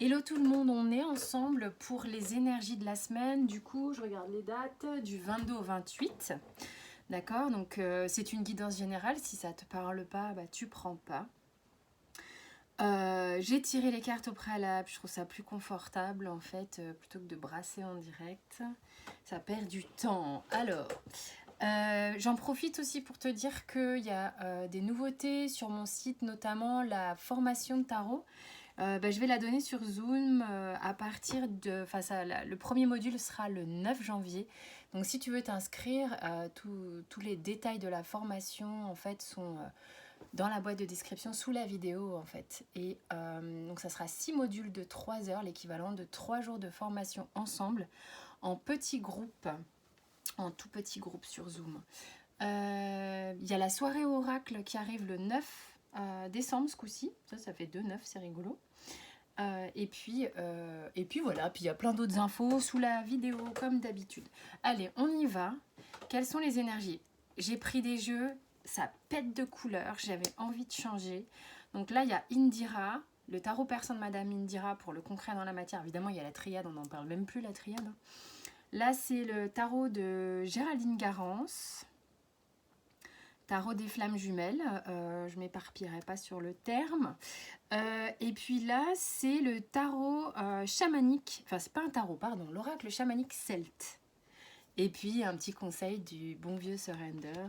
Hello tout le monde, on est ensemble pour les énergies de la semaine. Du coup, je regarde les dates du 22 au 28. D'accord, donc c'est une guidance générale. Si ça te parle pas, bah, tu prends pas. J'ai tiré les cartes au préalable. Je trouve ça plus confortable en fait, plutôt que de brasser en direct. Ça perd du temps. Alors, j'en profite aussi pour te dire qu'il y a des nouveautés sur mon site, notamment la formation de tarot. Je vais la donner sur Zoom à partir de... Enfin, le premier module sera le 9 janvier. Donc, si tu veux t'inscrire, tous les détails de la formation, en fait, sont dans la boîte de description sous la vidéo, en fait. Et donc, ça sera 6 modules de 3 heures, l'équivalent de 3 jours de formation ensemble, en petits groupes, en tout petits groupes sur Zoom. Il y a la soirée oracle qui arrive le 9 décembre ce coup-ci. Ça fait 2-9, c'est rigolo. Et puis voilà, puis il y a plein d'autres infos sous la vidéo comme d'habitude. Allez, on y va. Quelles sont les énergies? J'ai pris des jeux, ça pète de couleurs, j'avais envie de changer. Donc là, il y a Indira, le tarot persan de Madame Indira pour le concret dans la matière. Évidemment, il y a la triade, on n'en parle même plus, la triade. Là, c'est le tarot de Géraldine Garance. Tarot des flammes jumelles, je m'éparpillerai pas sur le terme. Et puis là, c'est le tarot chamanique, enfin c'est pas un tarot, pardon, l'oracle chamanique celte. Et puis un petit conseil du bon vieux Surrender,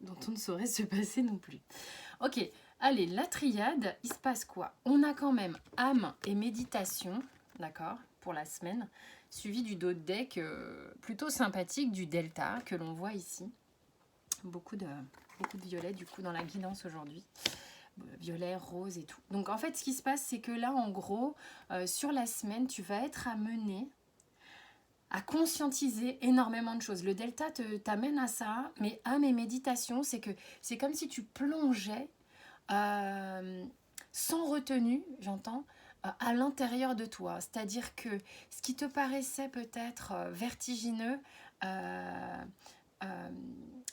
dont on ne saurait se passer non plus. Ok, allez, la triade, il se passe quoi? On a quand même âme et méditation, d'accord, pour la semaine, suivi du dos de deck plutôt sympathique du delta que l'on voit ici. Beaucoup de violet du coup dans la guidance aujourd'hui. Violet, rose et tout. Donc en fait ce qui se passe c'est que là en gros sur la semaine tu vas être amené à conscientiser énormément de choses. Le delta t'amène à ça, mais âme et méditation c'est que c'est comme si tu plongeais sans retenue, j'entends, à l'intérieur de toi. C'est-à-dire que ce qui te paraissait peut-être vertigineux,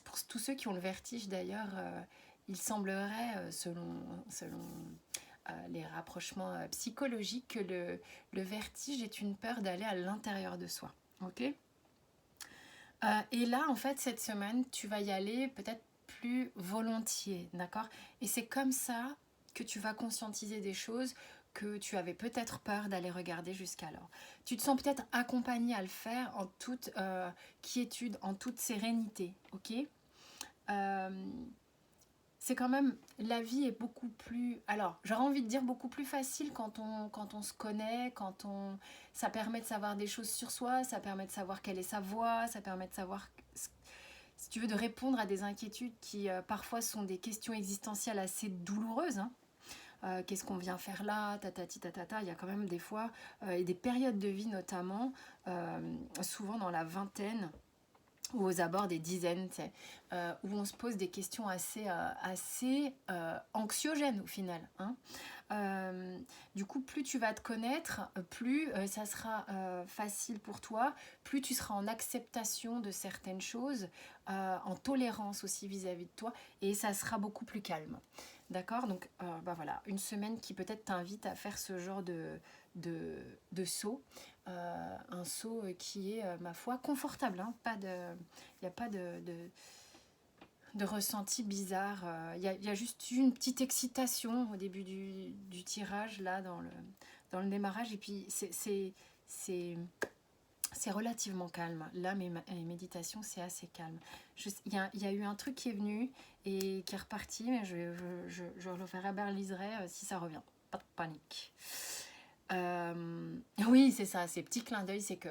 pour tous ceux qui ont le vertige d'ailleurs, il semblerait, selon les rapprochements psychologiques, que le vertige est une peur d'aller à l'intérieur de soi. Ok. Et là, en fait, cette semaine, tu vas y aller peut-être plus volontiers, d'accord? Et c'est comme ça que tu vas conscientiser des choses que tu avais peut-être peur d'aller regarder jusqu'alors. Tu te sens peut-être accompagné à le faire en toute quiétude, en toute sérénité, ok? C'est quand même, la vie est beaucoup plus, alors j'aurais envie de dire beaucoup plus facile quand on se connaît, ça permet de savoir des choses sur soi, ça permet de savoir quelle est sa voix, ça permet de savoir, si tu veux, de répondre à des inquiétudes qui parfois sont des questions existentielles assez douloureuses, hein. Qu'est-ce qu'on vient faire là, tatati tatata. Il y a quand même des fois, et des périodes de vie notamment, souvent dans la vingtaine, ou aux abords des dizaines, où on se pose des questions assez anxiogènes au final, hein. Du coup, plus tu vas te connaître, plus ça sera facile pour toi, plus tu seras en acceptation de certaines choses, en tolérance aussi vis-à-vis de toi, et ça sera beaucoup plus calme. D'accord? Donc voilà, une semaine qui peut-être t'invite à faire ce genre de saut. Un saut qui est, ma foi, confortable, hein. Il n'y a pas de ressenti bizarre. Il y a juste une petite excitation au début du tirage, là, dans le démarrage. Et puis, c'est relativement calme. Là, mes méditations, c'est assez calme. Il y a eu un truc qui est venu et qui est reparti, mais je le verbaliserai si ça revient. Pas de panique. Oui, c'est ça, ces petits clins d'œil, c'est que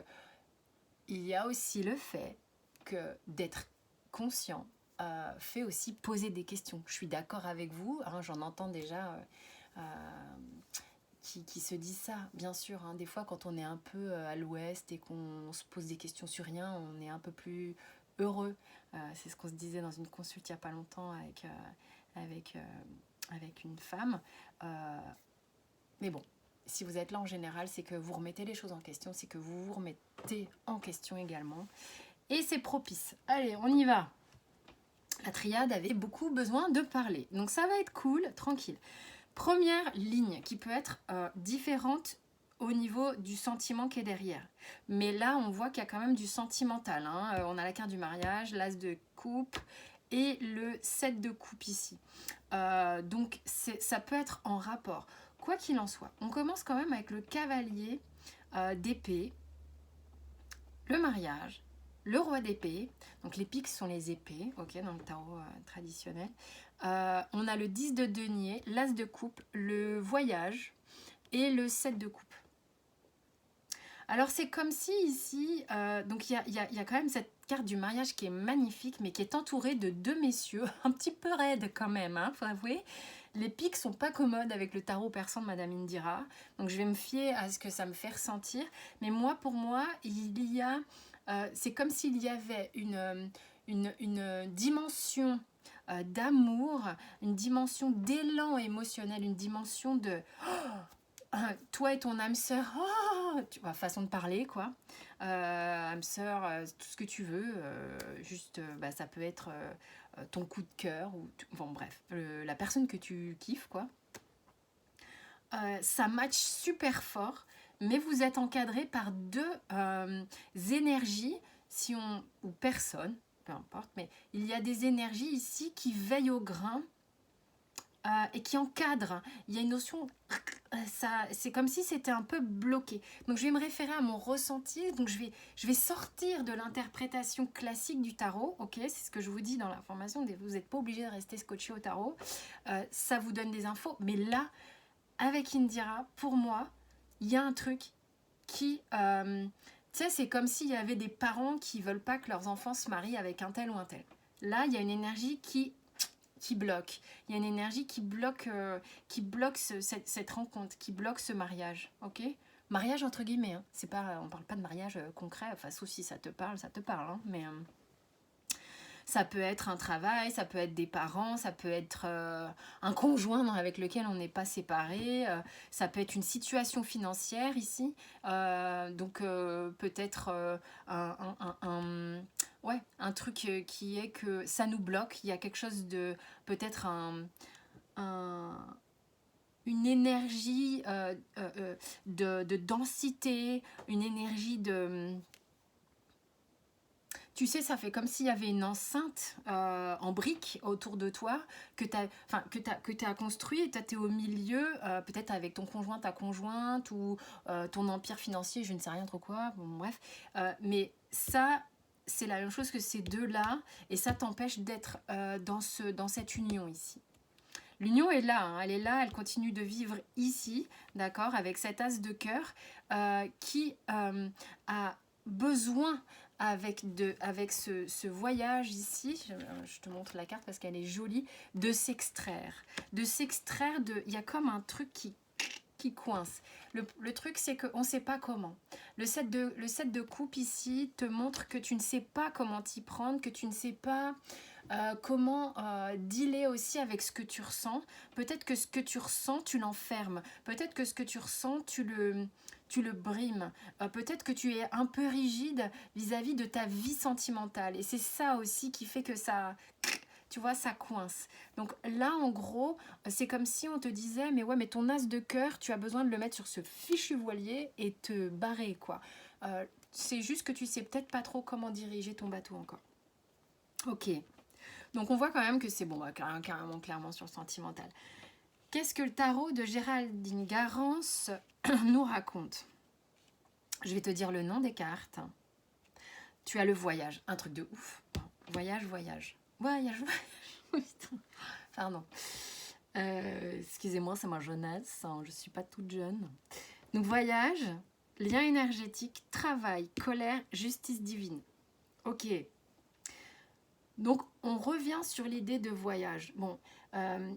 il y a aussi le fait que d'être conscient fait aussi poser des questions. Je suis d'accord avec vous, hein, j'en entends déjà qui se disent ça, bien sûr, hein. Des fois, quand on est un peu à l'ouest et qu'on se pose des questions sur rien, on est un peu plus heureux. C'est ce qu'on se disait dans une consulte il n'y a pas longtemps avec une femme. Mais bon, si vous êtes là en général, c'est que vous remettez les choses en question, c'est que vous vous remettez en question également. Et c'est propice. Allez, on y va. La triade avait beaucoup besoin de parler. Donc ça va être cool, tranquille. Première ligne qui peut être différente au niveau du sentiment qui est derrière. Mais là, on voit qu'il y a quand même du sentimental. Hein. On a la carte du mariage, l'as de coupe et le 7 de coupe ici. Donc, ça peut être en rapport. Quoi qu'il en soit, on commence quand même avec le cavalier d'épée, le mariage, le roi d'épée, donc les piques sont les épées, ok, dans le tarot traditionnel. On a le 10 de denier, l'as de coupe, le voyage et le 7 de coupe. Alors c'est comme si ici, donc il y a quand même cette carte du mariage qui est magnifique, mais qui est entourée de deux messieurs, un petit peu raides quand même, hein, faut avouer. Les piques sont pas commodes avec le tarot persan de Madame Indira, donc je vais me fier à ce que ça me fait ressentir. Mais moi, pour moi, il y a, c'est comme s'il y avait une dimension d'amour, une dimension d'élan émotionnel, une dimension de toi et ton âme sœur, tu vois, façon de parler quoi, âme sœur, tout ce que tu veux, juste ça peut être ton coup de cœur ou bon bref, la personne que tu kiffes quoi. Ça match super fort, mais vous êtes encadré par deux énergies, ou personne, peu importe, mais il y a des énergies ici qui veillent au grain et qui encadrent. Il y a une notion, c'est comme si c'était un peu bloqué. Donc je vais me référer à mon ressenti, donc je vais sortir de l'interprétation classique du tarot, ok, c'est ce que je vous dis dans la formation, vous n'êtes pas obligé de rester scotché au tarot, ça vous donne des infos, mais là, avec Indira, pour moi, il y a un truc qui... tu sais, c'est comme s'il y avait des parents qui veulent pas que leurs enfants se marient avec un tel ou un tel. Là, il y a une énergie qui bloque. Il y a une énergie qui bloque cette rencontre, qui bloque ce mariage. Ok ? Mariage entre guillemets. Hein. C'est pas, on parle pas de mariage concret. Enfin, sauf si ça te parle. Hein, mais... ça peut être un travail, ça peut être des parents, ça peut être un conjoint avec lequel on n'est pas séparé, ça peut être une situation financière ici, donc peut-être un truc qui est que ça nous bloque, il y a quelque chose de, peut-être une énergie de densité, une énergie de... Tu sais, ça fait comme s'il y avait une enceinte en briques autour de toi que tu as construit et tu es au milieu, peut-être avec ton conjoint, ta conjointe ou ton empire financier, je ne sais rien trop quoi, bon, bref. Mais ça, c'est la même chose que ces deux-là et ça t'empêche d'être dans cette union ici. L'union est là, hein, elle est là, elle continue de vivre ici, d'accord, avec cet as de cœur qui a besoin avec ce voyage ici, je te montre la carte parce qu'elle est jolie, de s'extraire. Il y a comme un truc qui coince. Le truc, c'est qu'on ne sait pas comment. Le 7 de coupe ici te montre que tu ne sais pas comment t'y prendre, que tu ne sais pas comment dealer aussi avec ce que tu ressens. Peut-être que ce que tu ressens, tu l'enfermes. Peut-être que ce que tu ressens, tu le brimes. Peut-être que tu es un peu rigide vis-à-vis de ta vie sentimentale. Et c'est ça aussi qui fait que ça... Tu vois, ça coince. Donc là, en gros, c'est comme si on te disait, mais ouais, mais ton as de cœur, tu as besoin de le mettre sur ce fichu voilier et te barrer, quoi. C'est juste que tu sais peut-être pas trop comment diriger ton bateau encore. Ok. Donc on voit quand même que c'est bon, clairement sur le sentimental. Qu'est-ce que le tarot de Géraldine Garance nous raconte? Je vais te dire le nom des cartes. Tu as le voyage, un truc de ouf. Voyage. Pardon. Excusez-moi, c'est ma jeunesse, hein, je suis pas toute jeune. Donc voyage, lien énergétique, travail, colère, justice divine. Ok. Donc, on revient sur l'idée de voyage. Bon,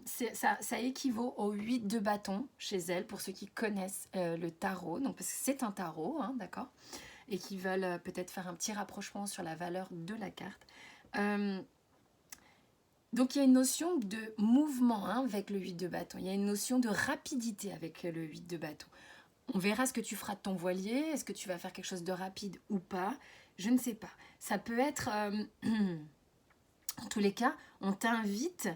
ça équivaut au 8 de bâton chez elle, pour ceux qui connaissent le tarot. Donc, parce que c'est un tarot, hein, d'accord, et qui veulent peut-être faire un petit rapprochement sur la valeur de la carte. Donc, il y a une notion de mouvement hein, avec le 8 de bâton. Il y a une notion de rapidité avec le 8 de bâton. On verra ce que tu feras de ton voilier. Est-ce que tu vas faire quelque chose de rapide ou pas? Je ne sais pas. Ça peut être... En tous les cas, on t'invite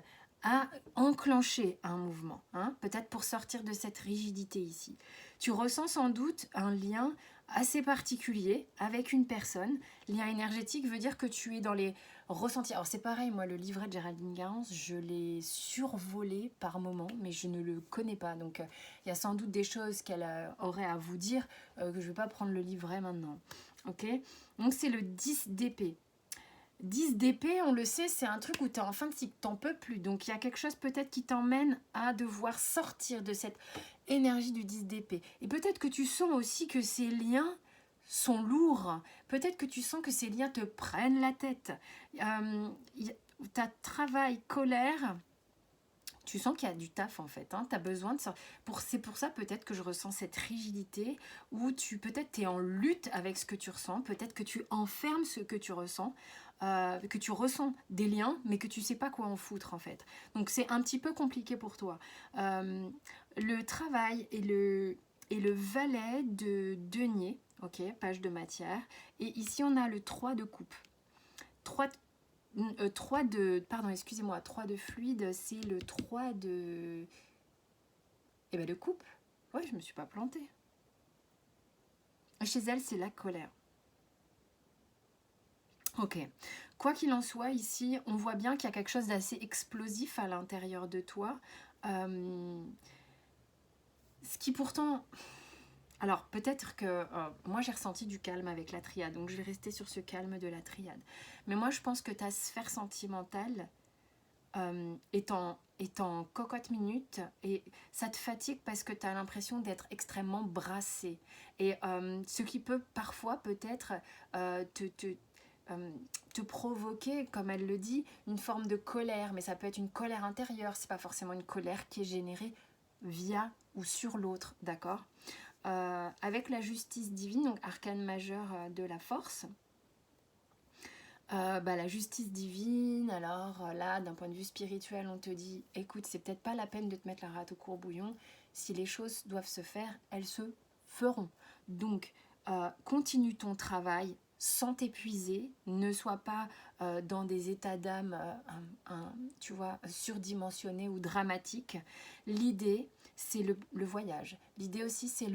à enclencher un mouvement, hein, peut-être pour sortir de cette rigidité ici. Tu ressens sans doute un lien assez particulier avec une personne. Lien énergétique veut dire que tu es dans les ressentis. Alors c'est pareil, moi le livret de Géraldine Garance, je l'ai survolé par moments, mais je ne le connais pas. Donc il y a sans doute des choses qu'elle aurait à vous dire que je ne vais pas prendre le livret maintenant. Ok. Donc c'est le 10 d'épée. 10 d'épée, on le sait, c'est un truc où tu es en fin de cycle, t'en peux plus. Donc il y a quelque chose peut-être qui t'emmène à devoir sortir de cette énergie du 10 d'épée. Et peut-être que tu sens aussi que ces liens sont lourds. Peut-être que tu sens que ces liens te prennent la tête. Ta travail, colère, tu sens qu'il y a du taf en fait, hein. Tu as besoin de ça. C'est pour ça peut-être que je ressens cette rigidité où peut-être tu es en lutte avec ce que tu ressens, peut-être que tu enfermes ce que tu ressens, que tu ressens des liens, mais que tu sais pas quoi en foutre en fait. Donc c'est un petit peu compliqué pour toi. Le travail et le valet de denier, ok, page de matière. Et ici on a le 3 de coupe. 3 de... Pardon, excusez-moi, 3 de fluide, c'est le 3 de... Eh bien, de coupe. Ouais, je me suis pas plantée. Chez elle, c'est la colère. Ok. Quoi qu'il en soit, ici, on voit bien qu'il y a quelque chose d'assez explosif à l'intérieur de toi. Ce qui pourtant... Alors, peut-être que moi, j'ai ressenti du calme avec la triade, donc je vais rester sur ce calme de la triade. Mais moi, je pense que ta sphère sentimentale est en cocotte minute et ça te fatigue parce que tu as l'impression d'être extrêmement brassé. Et ce qui peut parfois peut-être te provoquer, comme elle le dit, une forme de colère, mais ça peut être une colère intérieure, c'est pas forcément une colère qui est générée via ou sur l'autre, d'accord. Avec la justice divine, donc arcane majeur de la force, la justice divine, alors là, d'un point de vue spirituel, on te dit, écoute, c'est peut-être pas la peine de te mettre la rate au courbouillon, si les choses doivent se faire, elles se feront. Donc, continue ton travail sans t'épuiser, ne sois pas dans des états d'âme, tu vois, surdimensionnés ou dramatiques. L'idée, c'est le voyage. L'idée aussi, c'est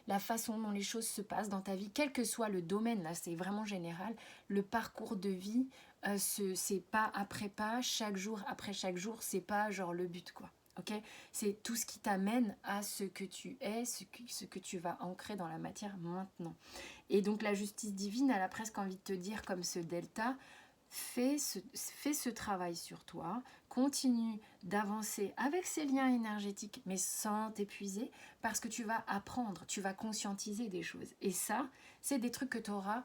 la façon dont les choses se passent dans ta vie, quel que soit le domaine, là c'est vraiment général, le parcours de vie, c'est pas après pas, chaque jour après chaque jour, c'est pas genre le but quoi, ok. C'est tout ce qui t'amène à ce que tu es, ce que tu vas ancrer dans la matière maintenant. Et donc la justice divine, elle a presque envie de te dire comme ce delta, fais ce travail sur toi, continue d'avancer avec ces liens énergétiques, mais sans t'épuiser, parce que tu vas apprendre, tu vas conscientiser des choses. Et ça, c'est des trucs que tu auras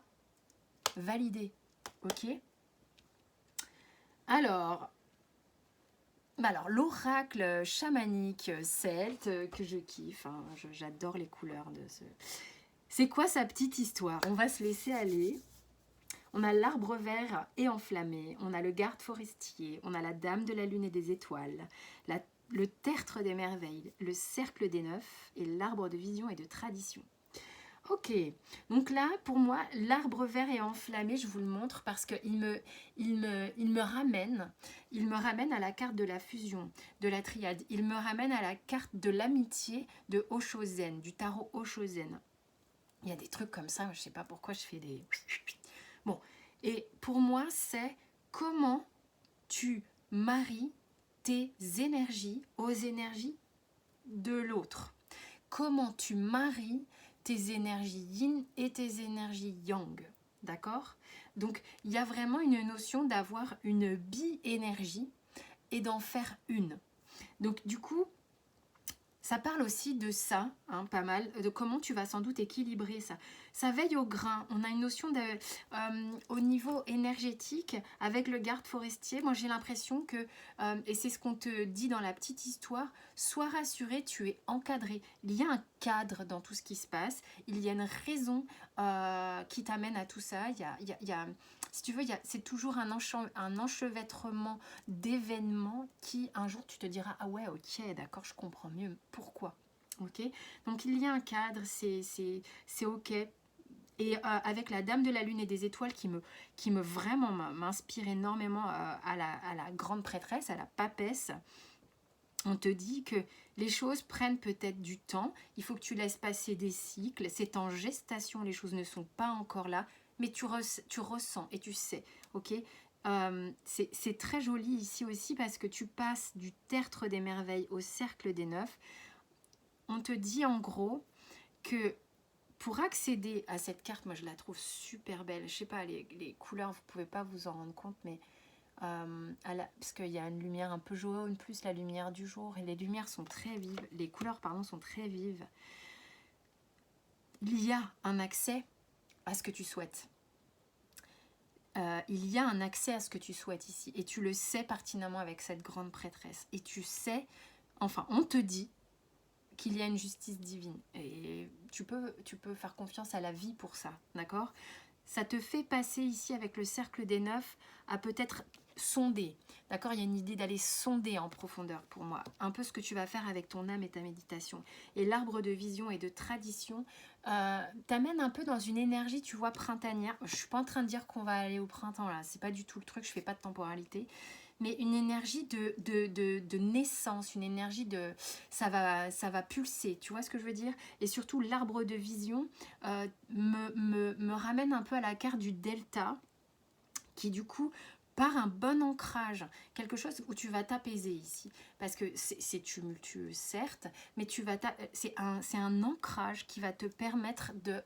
validés, ok. Alors l'oracle chamanique celte, que je kiffe, hein, j'adore les couleurs de ce... C'est quoi sa petite histoire? On va se laisser aller. On a l'arbre vert et enflammé, on a le garde forestier, on a la dame de la lune et des étoiles, le tertre des merveilles, le cercle des neufs et l'arbre de vision et de tradition. Ok, donc là, pour moi, l'arbre vert et enflammé, je vous le montre parce qu'il me ramène à la carte de la fusion, de la triade. Il me ramène à la carte de l'amitié de Oshozen, du tarot Oshozen. Il y a des trucs comme ça, je ne sais pas pourquoi je fais des... Bon, et pour moi, c'est comment tu maries tes énergies aux énergies de l'autre. Comment tu maries tes énergies yin et tes énergies yang. D'accord? Donc, il y a vraiment une notion d'avoir une bi-énergie et d'en faire une. Donc, du coup, ça parle aussi de ça, hein, pas mal, de comment tu vas sans doute équilibrer ça. Ça veille au grain. On a une notion au niveau énergétique avec le garde forestier. Moi, j'ai l'impression que, et c'est ce qu'on te dit dans la petite histoire, sois rassuré, tu es encadré. Il y a un cadre dans tout ce qui se passe. Il y a une raison qui t'amène à tout ça. Il y a si tu veux, c'est toujours un enchevêtrement d'événements qui, un jour, tu te diras « Ah ouais, ok, d'accord, je comprends mieux. Pourquoi ?» Ok. Donc, il y a un cadre, c'est ok. Et avec la Dame de la Lune et des Étoiles qui me vraiment m'inspire énormément à la grande prêtresse, à la papesse, on te dit que les choses prennent peut-être du temps, il faut que tu laisses passer des cycles, c'est en gestation, les choses ne sont pas encore là, mais tu ressens et tu sais, ok. C'est très joli ici aussi parce que tu passes du tertre des merveilles au cercle des neufs. On te dit en gros que pour accéder à cette carte, moi je la trouve super belle, je sais pas, les couleurs, vous pouvez pas vous en rendre compte, mais parce qu'il y a une lumière un peu jaune, plus la lumière du jour, et les lumières sont très vives, les couleurs pardon sont très vives. Il y a un accès à ce que tu souhaites. Il y a un accès à ce que tu souhaites ici, et tu le sais pertinemment avec cette grande prêtresse, et tu sais, enfin on te dit qu'il y a une justice divine, et tu peux faire confiance à la vie pour ça, d'accord? Ça te fait passer ici avec le cercle des neufs à peut-être sonder, d'accord? Il y a une idée d'aller sonder en profondeur pour moi, un peu ce que tu vas faire avec ton âme et ta méditation. Et l'arbre de vision et de tradition t'amène un peu dans une énergie, tu vois, printanière. Je suis pas en train de dire qu'on va aller au printemps là, c'est pas du tout le truc, je fais pas de temporalité, mais une énergie de naissance, une énergie de... Ça va pulser, tu vois ce que je veux dire? Et surtout, l'arbre de vision me ramène un peu à la carte du delta, qui du coup, par un bon ancrage, quelque chose où tu vas t'apaiser ici. Parce que c'est tumultueux, certes, mais c'est un ancrage qui va te permettre de...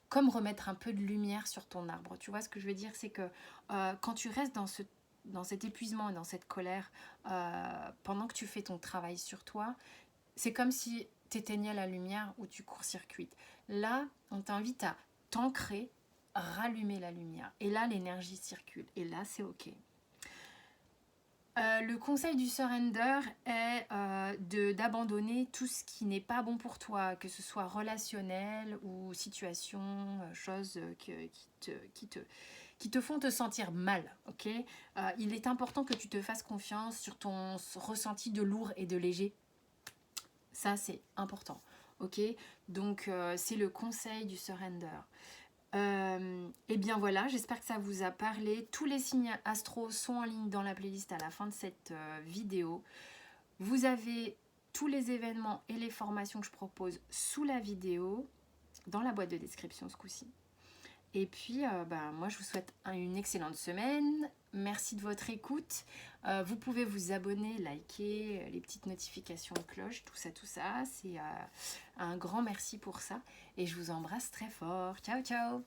comme remettre un peu de lumière sur ton arbre. Tu vois ce que je veux dire? C'est que quand tu restes dans cet épuisement et dans cette colère, pendant que tu fais ton travail sur toi, c'est comme si tu éteignais la lumière ou tu court-circuites. Là, on t'invite à t'ancrer, rallumer la lumière. Et là, l'énergie circule. Et là, c'est OK. Le conseil du surrender est d'abandonner tout ce qui n'est pas bon pour toi, que ce soit relationnel ou situation, choses qui te font te sentir mal, ok? Il est important que tu te fasses confiance sur ton ressenti de lourd et de léger. Ça, c'est important, ok? Donc, c'est le conseil du surrender. Et bien voilà, j'espère que ça vous a parlé. Tous les signes astro sont en ligne dans la playlist à la fin de cette vidéo. Vous avez tous les événements et les formations que je propose sous la vidéo, dans la boîte de description ce coup-ci. Et puis, moi, je vous souhaite une excellente semaine. Merci de votre écoute. Vous pouvez vous abonner, liker, les petites notifications, cloche, tout ça. C'est un grand merci pour ça. Et je vous embrasse très fort. Ciao, ciao!